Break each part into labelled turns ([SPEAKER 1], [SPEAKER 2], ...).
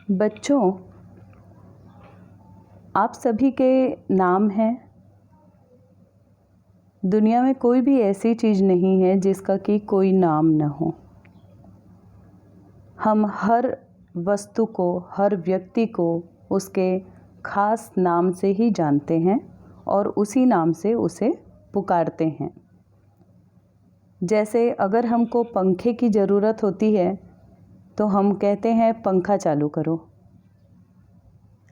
[SPEAKER 1] बच्चों, आप सभी के नाम हैं। दुनिया में कोई भी ऐसी चीज़ नहीं है जिसका कि कोई नाम न हो। हम हर वस्तु को, हर व्यक्ति को उसके खास नाम से ही जानते हैं और उसी नाम से उसे पुकारते हैं। जैसे अगर हमको पंखे की ज़रूरत होती है तो हम कहते हैं पंखा चालू करो।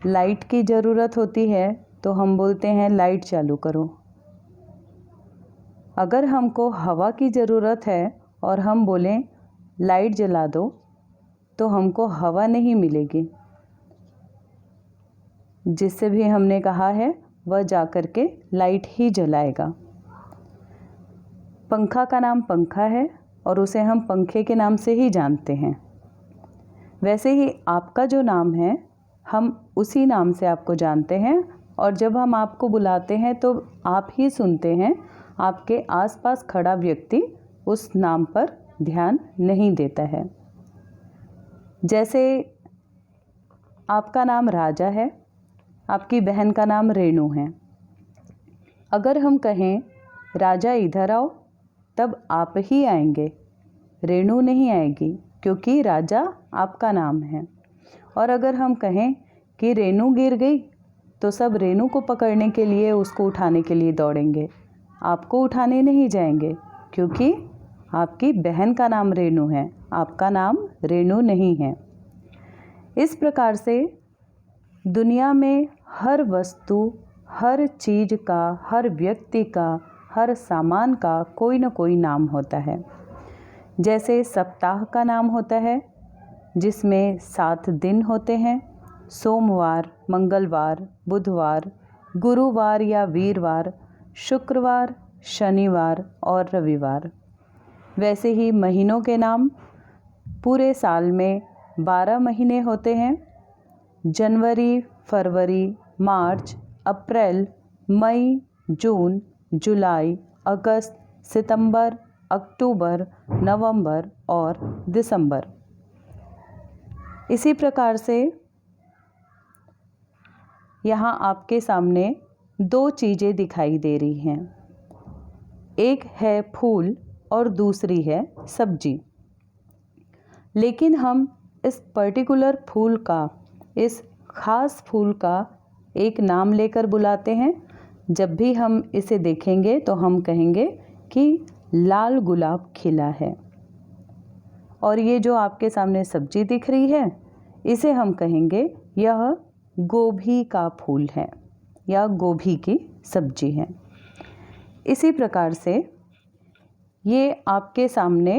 [SPEAKER 1] लाइट की ज़रूरत होती है तो हम बोलते हैं लाइट चालू करो। अगर हमको हवा की ज़रूरत है और हम बोलें लाइट जला दो तो हमको हवा नहीं मिलेगी। जिससे भी हमने कहा है वह जा कर के लाइट ही जलाएगा। पंखा का नाम पंखा है और उसे हम पंखे के नाम से ही जानते हैं। वैसे ही आपका जो नाम है हम उसी नाम से आपको जानते हैं और जब हम आपको बुलाते हैं तो आप ही सुनते हैं। आपके आसपास खड़ा व्यक्ति उस नाम पर ध्यान नहीं देता है। जैसे आपका नाम राजा है, आपकी बहन का नाम रेणु है। अगर हम कहें राजा इधर आओ तब आप ही आएंगे, रेणु नहीं आएगी, क्योंकि राजा आपका नाम है। और अगर हम कहें कि रेणु गिर गई तो सब रेणु को पकड़ने के लिए, उसको उठाने के लिए दौड़ेंगे, आपको उठाने नहीं जाएंगे, क्योंकि आपकी बहन का नाम रेणु है, आपका नाम रेणु नहीं है। इस प्रकार से दुनिया में हर वस्तु, हर चीज़ का, हर व्यक्ति का, हर सामान का कोई न कोई नाम होता है। जैसे सप्ताह का नाम होता है जिसमें 7 दिन होते हैं, सोमवार, मंगलवार, बुधवार, गुरुवार या वीरवार, शुक्रवार, शनिवार और रविवार। वैसे ही महीनों के नाम, पूरे साल में 12 महीने होते हैं। जनवरी, फरवरी, मार्च, अप्रैल, मई, जून, जुलाई, अगस्त, सितंबर, अक्टूबर, नवंबर और दिसंबर। इसी प्रकार से यहाँ आपके सामने 2 चीज़ें दिखाई दे रही हैं। एक है फूल और दूसरी है सब्जी। लेकिन हम इस पर्टिकुलर फूल का, इस खास फूल का एक नाम लेकर बुलाते हैं। जब भी हम इसे देखेंगे तो हम कहेंगे कि लाल गुलाब खिला है। और ये जो आपके सामने सब्जी दिख रही है इसे हम कहेंगे यह गोभी का फूल है या गोभी की सब्जी है। इसी प्रकार से ये आपके सामने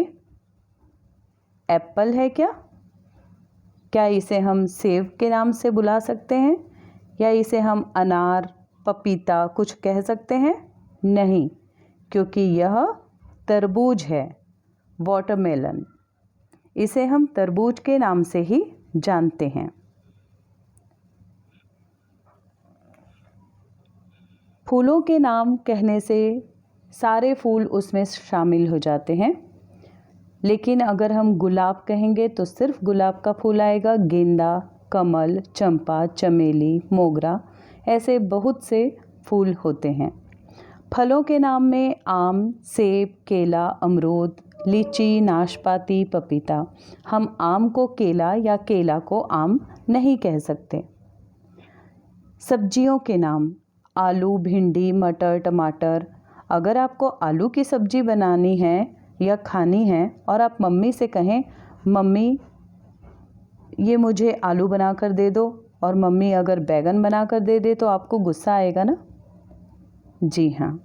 [SPEAKER 1] एप्पल है क्या इसे हम सेब के नाम से बुला सकते हैं या इसे हम अनार, पपीता कुछ कह सकते हैं? नहीं, क्योंकि यह तरबूज है, वाटरमेलन। इसे हम तरबूज के नाम से ही जानते हैं। फूलों के नाम कहने से सारे फूल उसमें शामिल हो जाते हैं। लेकिन अगर हम गुलाब कहेंगे तो सिर्फ गुलाब का फूल आएगा। गेंदा, कमल, चंपा, चमेली, मोगरा, ऐसे बहुत से फूल होते हैं। फलों के नाम में आम, सेब, केला, अमरूद, लीची, नाशपाती, पपीता। हम आम को केला या केला को आम नहीं कह सकते। सब्जियों के नाम आलू, भिंडी, मटर, टमाटर। अगर आपको आलू की सब्जी बनानी है या खानी है और आप मम्मी से कहें मम्मी ये मुझे आलू बना कर दे दो, और मम्मी अगर बैगन बना कर दे दे तो आपको गुस्सा आएगा ना? जी हाँ,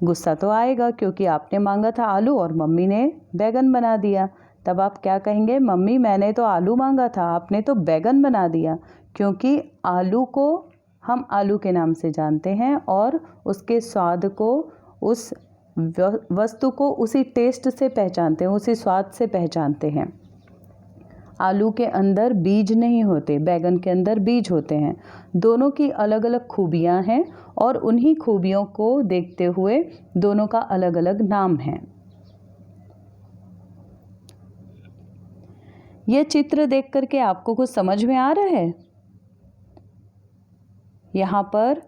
[SPEAKER 1] गुस्सा तो आएगा, क्योंकि आपने मांगा था आलू और मम्मी ने बैगन बना दिया। तब आप क्या कहेंगे? मम्मी मैंने तो आलू मांगा था, आपने तो बैगन बना दिया। क्योंकि आलू को हम आलू के नाम से जानते हैं और उसके स्वाद को, उस वस्तु को उसी टेस्ट से पहचानते हैं, उसी स्वाद से पहचानते हैं। आलू के अंदर बीज नहीं होते, बैगन के अंदर बीज होते हैं। दोनों की अलग अलग खूबियां हैं और उन्हीं खूबियों को देखते हुए दोनों का अलग अलग नाम है। यह चित्र देख करके आपको कुछ समझ में आ रहा है? यहाँ पर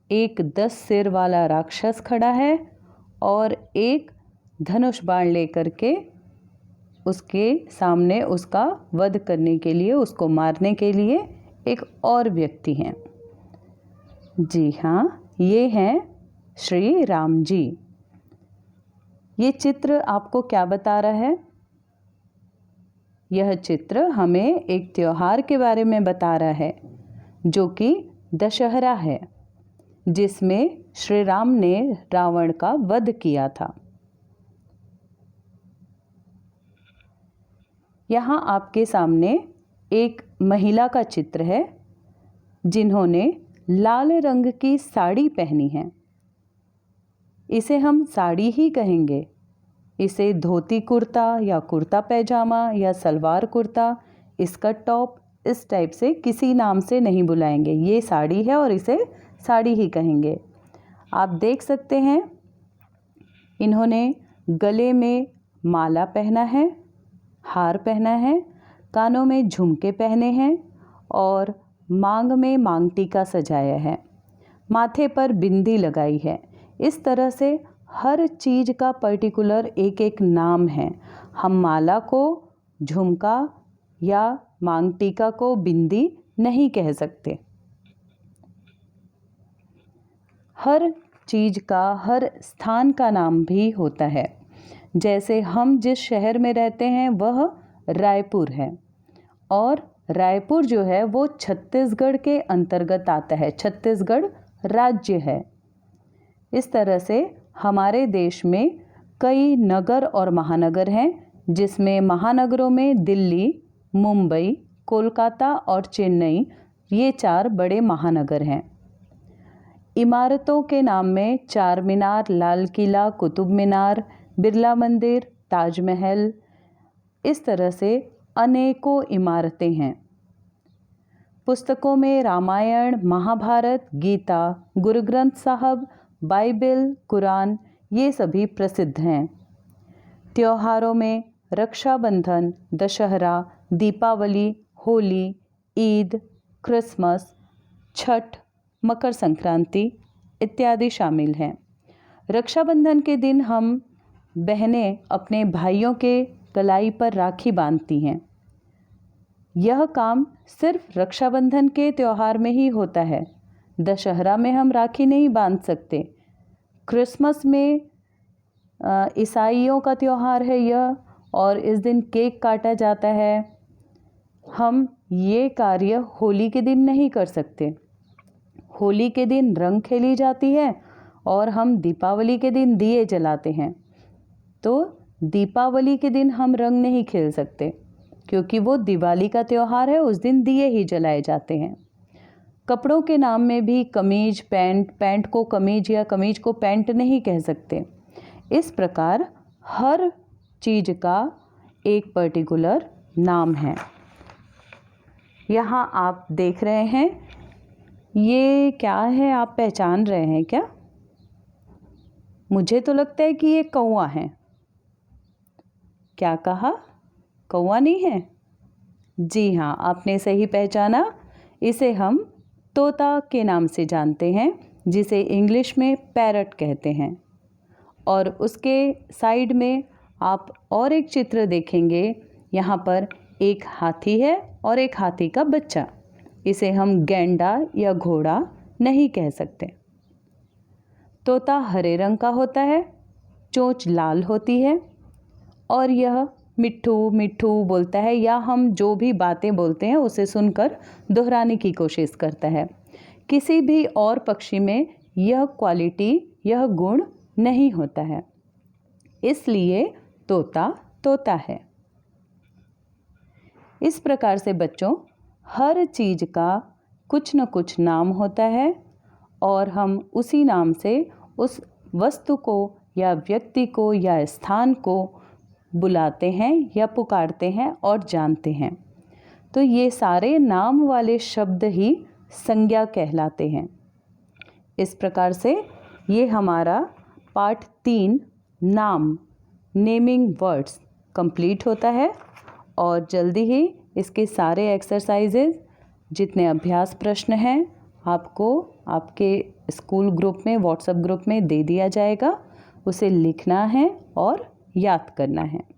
[SPEAKER 1] एक 10 सिर वाला राक्षस खड़ा है और एक धनुष बाण लेकर के उसके सामने उसका वध करने के लिए, उसको मारने के लिए एक और व्यक्ति हैं। जी हाँ, ये हैं श्री राम जी। ये चित्र आपको क्या बता रहा है? यह चित्र हमें एक त्योहार के बारे में बता रहा है जो कि दशहरा है, जिसमें श्री राम ने रावण का वध किया था। यहाँ आपके सामने एक महिला का चित्र है जिन्होंने लाल रंग की साड़ी पहनी है। इसे हम साड़ी ही कहेंगे। इसे धोती कुर्ता या कुर्ता पैजामा या सलवार कुर्ता, इसका टॉप, इस टाइप से किसी नाम से नहीं बुलाएंगे। ये साड़ी है और इसे साड़ी ही कहेंगे। आप देख सकते हैं इन्होंने गले में माला पहना है, हार पहना है, कानों में झुमके पहने हैं और मांग में मांग टीका सजाया है, माथे पर बिंदी लगाई है। इस तरह से हर चीज़ का पर्टिकुलर एक एक नाम है। हम माला को झुमका या मांग टीका को बिंदी नहीं कह सकते। हर चीज़ का, हर स्थान का नाम भी होता है। जैसे हम जिस शहर में रहते हैं वह रायपुर है और रायपुर जो है वो छत्तीसगढ़ के अंतर्गत आता है, छत्तीसगढ़ राज्य है। इस तरह से हमारे देश में कई नगर और महानगर हैं, जिसमें महानगरों में दिल्ली, मुंबई, कोलकाता और चेन्नई, ये 4 बड़े महानगर हैं। इमारतों के नाम में चार मीनार, लाल किला, कुतुब मीनार, बिरला मंदिर, ताजमहल, इस तरह से अनेकों इमारतें हैं। पुस्तकों में रामायण, महाभारत, गीता, गुरु ग्रंथ साहब, बाइबल, कुरान, ये सभी प्रसिद्ध हैं। त्योहारों में रक्षाबंधन, दशहरा, दीपावली, होली, ईद, क्रिसमस, छठ, मकर संक्रांति इत्यादि शामिल हैं। रक्षाबंधन के दिन हम बहनें अपने भाइयों के कलाई पर राखी बांधती हैं। यह काम सिर्फ रक्षाबंधन के त्यौहार में ही होता है। दशहरा में हम राखी नहीं बांध सकते। क्रिसमस में ईसाइयों का त्यौहार है यह, और इस दिन केक काटा जाता है। हम ये कार्य होली के दिन नहीं कर सकते। होली के दिन रंग खेली जाती है और हम दीपावली के दिन दिए जलाते हैं। तो दीपावली के दिन हम रंग नहीं खेल सकते क्योंकि वो दिवाली का त्यौहार है, उस दिन दिए ही जलाए जाते हैं। कपड़ों के नाम में भी कमीज, पैंट, पैंट को कमीज या कमीज को पैंट नहीं कह सकते। इस प्रकार हर चीज़ का एक पर्टिकुलर नाम है। यहाँ आप देख रहे हैं, ये क्या है, आप पहचान रहे हैं क्या? मुझे तो लगता है कि ये कौवा है। क्या कहा? कौवा नहीं है? जी हाँ, आपने सही पहचाना। इसे हम तोता के नाम से जानते हैं, जिसे इंग्लिश में पैरट कहते हैं। और उसके साइड में आप और एक चित्र देखेंगे। यहाँ पर एक हाथी है और एक हाथी का बच्चा। इसे हम गैंडा या घोड़ा नहीं कह सकते। तोता हरे रंग का होता है, चोंच लाल होती है और यह मिट्ठू मिट्ठू बोलता है, या हम जो भी बातें बोलते हैं उसे सुनकर दोहराने की कोशिश करता है। किसी भी और पक्षी में यह क्वालिटी, यह गुण नहीं होता है, इसलिए तोता तोता है। इस प्रकार से बच्चों, हर चीज़ का कुछ न कुछ नाम होता है और हम उसी नाम से उस वस्तु को या व्यक्ति को या स्थान को बुलाते हैं या पुकारते हैं और जानते हैं। तो ये सारे नाम वाले शब्द ही संज्ञा कहलाते हैं। इस प्रकार से ये हमारा पाठ 3 नाम, नेमिंग वर्ड्स कंप्लीट होता है और जल्दी ही इसके सारे एक्सरसाइजेज, जितने अभ्यास प्रश्न हैं, आपको आपके स्कूल ग्रुप में, व्हाट्सएप ग्रुप में दे दिया जाएगा। उसे लिखना है और याद करना है।